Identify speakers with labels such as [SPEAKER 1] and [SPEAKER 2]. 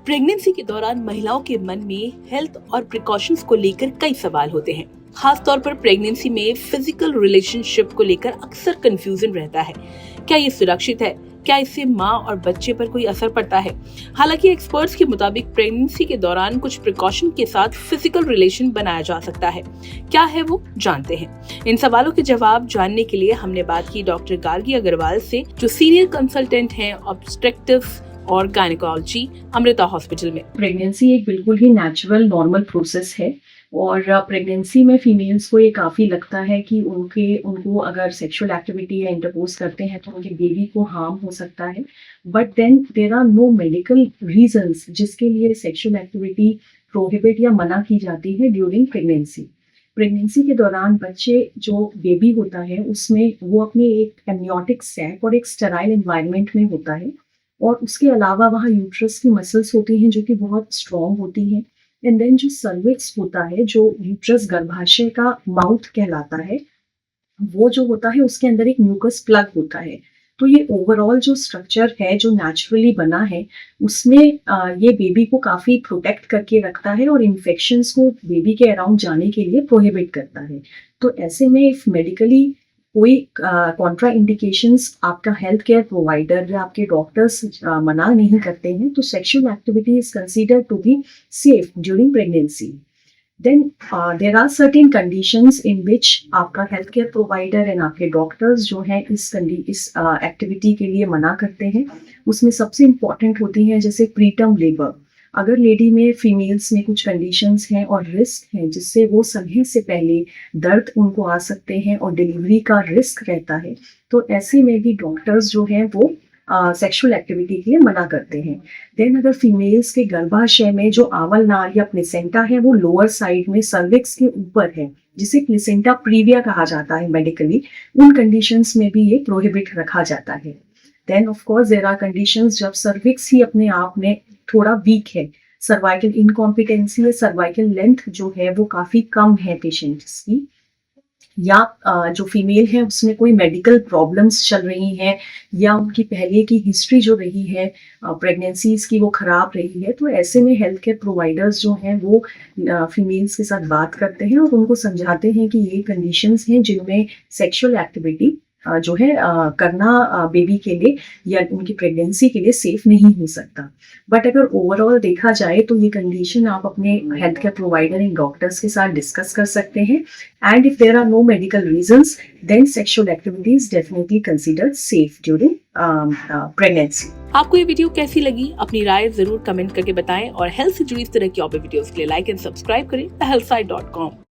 [SPEAKER 1] Pregnancy के दौरान महिलाओं के मन में हेल्थ और प्रिकॉशंस को लेकर कई सवाल होते हैं। खास तौर पर प्रेगनेंसी में फिजिकल रिलेशनशिप को लेकर अक्सर कंफ्यूजन रहता है। क्या ये सुरक्षित है? क्या इससे माँ और बच्चे पर कोई असर पड़ता है? हालांकि एक्सपर्ट्स के मुताबिक प्रेगनेंसी के दौरान कुछ प्रिकॉशन के साथ फिजिकल रिलेशन बनाया जा सकता है। क्या है वो, जानते हैं। इन सवालों के जवाब जानने के लिए हमने बात की डॉक्टर गार्गी अग्रवाल से, जो सीनियर कंसल्टेंट हैं ऑब्स्टेट्रिक्स और गायनेकोलॉजी अमृता हॉस्पिटल में।
[SPEAKER 2] प्रेगनेंसी एक बिल्कुल ही नेचुरल नॉर्मल प्रोसेस है और प्रेगनेंसी में फीमेल्स को ये काफ़ी लगता है कि उनको अगर सेक्सुअल एक्टिविटी या इंटरकोर्स करते हैं तो उनके बेबी को हार्म हो सकता है। But then there are no medical reasons जिसके लिए सेक्सुअल एक्टिविटी प्रोहिबिट या मना की जाती है ड्यूरिंग प्रेगनेंसी। प्रेगनेंसी के दौरान बच्चे जो बेबी होता है उसमें वो अपने एक एमनियोटिक सैक और एक स्टेराइल एनवायरनमेंट में होता है और उसके अलावा वहाँ यूट्रस की मसल्स होती हैं जो कि बहुत स्ट्रॉन्ग होती हैं। एंड देन जो सर्विक्स होता है, जो यूट्रस गर्भाशय का माउथ कहलाता है, वो जो होता है उसके अंदर एक म्यूकस प्लग होता है। तो ये ओवरऑल जो स्ट्रक्चर है जो नेचुरली बना है उसमें ये बेबी को काफ़ी प्रोटेक्ट करके रखता है और इन्फेक्शंस को बेबी के अराउंड जाने के लिए प्रोहिबिट करता है। तो ऐसे में इफ मेडिकली कोई कॉन्ट्रा इंडिकेशंस आपका हेल्थ केयर प्रोवाइडर या आपके डॉक्टर्स मना नहीं करते हैं तो sexual activity is considered to be safe during pregnancy. Then there are certain conditions in which आपका हेल्थ केयर प्रोवाइडर एंड आपके डॉक्टर्स जो हैं इस एक्टिविटी के लिए मना करते हैं। उसमें सबसे इम्पॉर्टेंट होती हैं जैसे प्रीटर्म लेबर। अगर लेडी में फीमेल्स में कुछ कंडीशंस हैं और रिस्क हैं जिससे वो समय से पहले दर्द उनको आ सकते हैं और डिलीवरी का रिस्क रहता है, तो ऐसे में भी डॉक्टर्स जो हैं वो सेक्सुअल एक्टिविटी के लिए मना करते हैं। देन अगर फीमेल्स के गर्भाशय में जो आवल नाल या प्लेसेंटा है वो लोअर साइड में सर्विक्स के ऊपर है, जिसे प्लेसेंटा प्रीविया कहा जाता है मेडिकली, उन कंडीशंस में भी ये प्रोहिबिट रखा जाता है। Then of course there are conditions जब सर्विक्स ही अपने आप में थोड़ा वीक है, सर्वाइकल इनकॉम्पिटेंसी है, सर्वाइकल लेंथ जो है वो काफ़ी कम है पेशेंट्स की, या जो फीमेल है उसमें कोई मेडिकल प्रॉब्लम्स चल रही हैं या उनकी पहले की हिस्ट्री जो रही है प्रेगनेंसीज की वो ख़राब रही है, तो ऐसे में हेल्थ केयर प्रोवाइडर्स जो हैं वो फीमेल्स के साथ बात करते हैं और उनको समझाते हैं कि ये कंडीशंस हैं जिनमें सेक्सुअल एक्टिविटी जो है करना बेबी के लिए या उनकी प्रेगनेंसी के लिए सेफ नहीं हो सकता। बट अगर ओवरऑल देखा जाए तो ये कंडीशन आप अपने health care provider and doctors के साथ डिस्कस कर सकते हैं। And if there are no medical reasons then sexual activity is definitely considered safe during pregnancy.
[SPEAKER 1] आपको ये वीडियो कैसी लगी? अपनी राय जरूर कमेंट करके बताएं और हेल्थ से जुड़ी इस तरह की और वीडियोस के लिए लाइक एंड सब्सक्राइब करें thehealthsite.com।